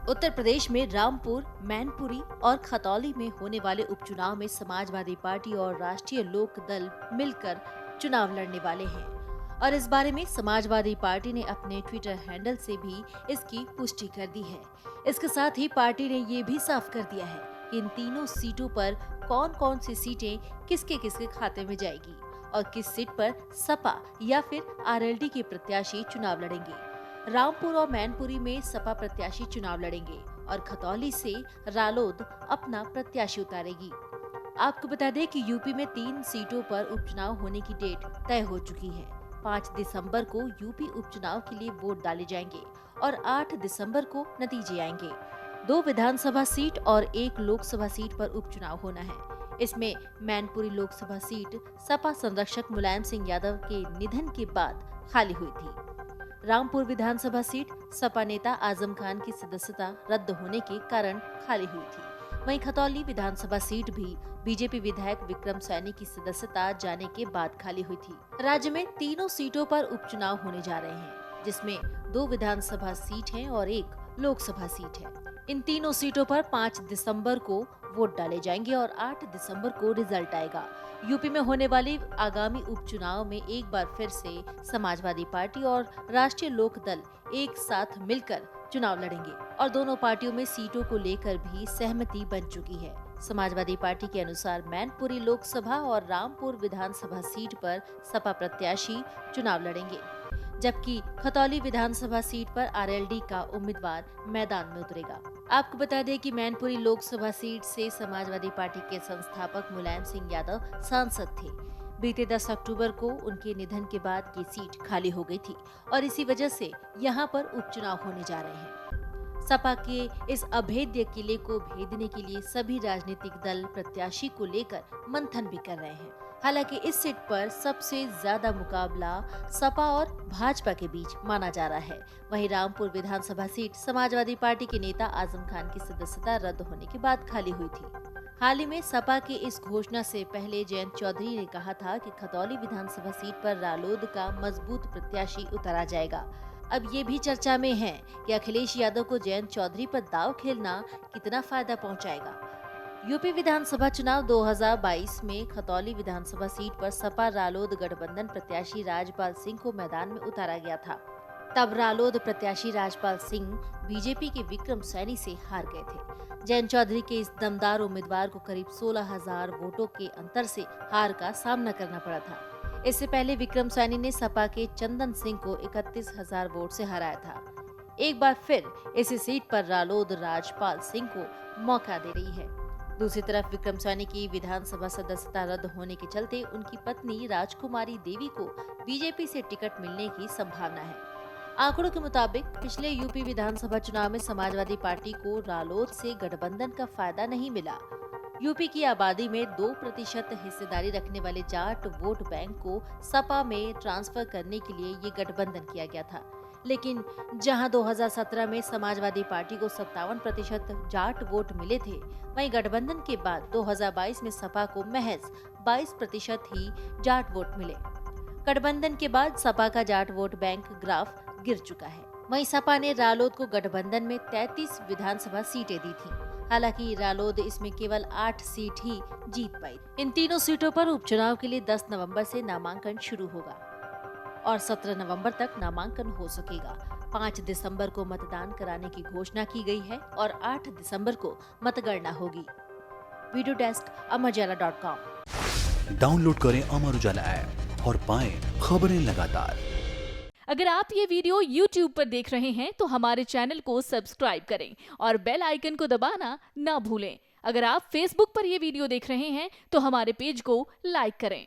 उत्तर प्रदेश में रामपुर, मैनपुरी और खतौली में होने वाले उपचुनाव में समाजवादी पार्टी और राष्ट्रीय लोक दल मिलकर चुनाव लड़ने वाले हैं। और इस बारे में समाजवादी पार्टी ने अपने ट्विटर हैंडल से भी इसकी पुष्टि कर दी है। इसके साथ ही पार्टी ने ये भी साफ कर दिया है कि इन तीनों सीटों पर कौन कौन सी सीटें किसके किसके खाते में जाएगी और किस सीट पर सपा या फिर आरएलडी के प्रत्याशी चुनाव लड़ेंगे। रामपुर और मैनपुरी में सपा प्रत्याशी चुनाव लड़ेंगे और खतौली से रालोद अपना प्रत्याशी उतारेगी। आपको बता दें कि यूपी में 3 सीटों पर उपचुनाव होने की डेट तय हो चुकी है। 5 दिसंबर को यूपी उपचुनाव के लिए वोट डाले जाएंगे और 8 दिसंबर को नतीजे आएंगे। 2 विधानसभा सीट और 1 लोकसभा सीट पर उपचुनाव होना है। इसमें मैनपुरी लोकसभा सीट सपा संरक्षक मुलायम सिंह यादव के निधन के बाद खाली हुई थी। रामपुर विधानसभा सीट सपा नेता आजम खान की सदस्यता रद्द होने के कारण खाली हुई थी। वहीं खतौली विधानसभा सीट भी बीजेपी विधायक विक्रम सैनी की सदस्यता जाने के बाद खाली हुई थी। राज्य में तीनों सीटों पर उपचुनाव होने जा रहे हैं, जिसमें 2 विधानसभा सीट हैं और 1 लोकसभा सीट है। इन तीनों सीटों पर 5 दिसंबर को वोट डाले जाएंगे और 8 दिसंबर को रिजल्ट आएगा। यूपी में होने वाली आगामी उपचुनाव में एक बार फिर से समाजवादी पार्टी और राष्ट्रीय लोक दल एक साथ मिलकर चुनाव लड़ेंगे और दोनों पार्टियों में सीटों को लेकर भी सहमति बन चुकी है। समाजवादी पार्टी के अनुसार मैनपुरी लोकसभा और रामपुर विधानसभा सीट पर सपा प्रत्याशी चुनाव लड़ेंगे, जबकि खतौली विधानसभा सीट पर आरएलडी का उम्मीदवार मैदान में उतरेगा। आपको बता दें कि मैनपुरी लोकसभा सीट से समाजवादी पार्टी के संस्थापक मुलायम सिंह यादव सांसद थे। बीते 10 अक्टूबर को उनके निधन के बाद ये सीट खाली हो गई थी और इसी वजह से यहाँ पर उपचुनाव होने जा रहे हैं। सपा के इस अभेद्य किले को भेदने के लिए सभी राजनीतिक दल प्रत्याशी को लेकर मंथन भी कर रहे हैं। हालांकि इस सीट पर सबसे ज्यादा मुकाबला सपा और भाजपा के बीच माना जा रहा है। वहीं रामपुर विधानसभा सीट समाजवादी पार्टी के नेता आजम खान की सदस्यता रद्द होने के बाद खाली हुई थी। हाल ही में सपा की इस घोषणा से पहले जयंत चौधरी ने कहा था कि खतौली विधानसभा सीट पर रालोद का मजबूत प्रत्याशी उतारा जाएगा। अब ये भी चर्चा में है कि अखिलेश यादव को जयंत चौधरी पर दांव खेलना कितना फायदा पहुंचाएगा। यूपी विधानसभा चुनाव 2022 में खतौली विधानसभा सीट पर सपा रालोद गठबंधन प्रत्याशी राजपाल सिंह को मैदान में उतारा गया था। तब रालोद प्रत्याशी राजपाल सिंह बीजेपी के विक्रम सैनी से हार गए थे। जयंत चौधरी के इस दमदार उम्मीदवार को करीब 16,000 वोटों के अंतर से हार का सामना करना पड़ा था। इससे पहले विक्रम सैनी ने सपा के चंदन सिंह को 31,000 वोट से हराया था। एक बार फिर इसी सीट पर रालोद राजपाल सिंह को मौका दे रही है। दूसरी तरफ विक्रम सैनी की विधानसभा सदस्यता रद्द होने के चलते उनकी पत्नी राजकुमारी देवी को बीजेपी से टिकट मिलने की संभावना है। आंकड़ों के मुताबिक पिछले यूपी विधानसभा चुनाव में समाजवादी पार्टी को रालोद से गठबंधन का फायदा नहीं मिला। यूपी की आबादी में 2% हिस्सेदारी रखने वाले जाट वोट बैंक को सपा में ट्रांसफर करने के लिए ये गठबंधन किया गया था। लेकिन जहां 2017 में समाजवादी पार्टी को 57% जाट वोट मिले थे, वहीं गठबंधन के बाद 2022 में सपा को महज 22% ही जाट वोट मिले। गठबंधन के बाद सपा का जाट वोट बैंक ग्राफ गिर चुका है। वहीं सपा ने रालोद को गठबंधन में 33 विधानसभा सीटें दी थी। हालांकि रालोद इसमें केवल 8 सीट ही जीत पाई। इन तीनों सीटों पर उपचुनाव के लिए 10 नवंबर से नामांकन शुरू होगा और 17 नवंबर तक नामांकन हो सकेगा। 5 दिसंबर को मतदान कराने की घोषणा की गई है और 8 दिसंबर को मतगणना होगी। Video desk amarujala.com। डाउनलोड करें अमर उजाला ऐप और पाएं खबरें लगातार। अगर आप ये वीडियो YouTube पर देख रहे हैं तो हमारे चैनल को सब्सक्राइब करें और बेल आइकन को दबाना ना भूलें। अगर आप Facebook पर ये वीडियो देख रहे हैं तो हमारे पेज को लाइक करें।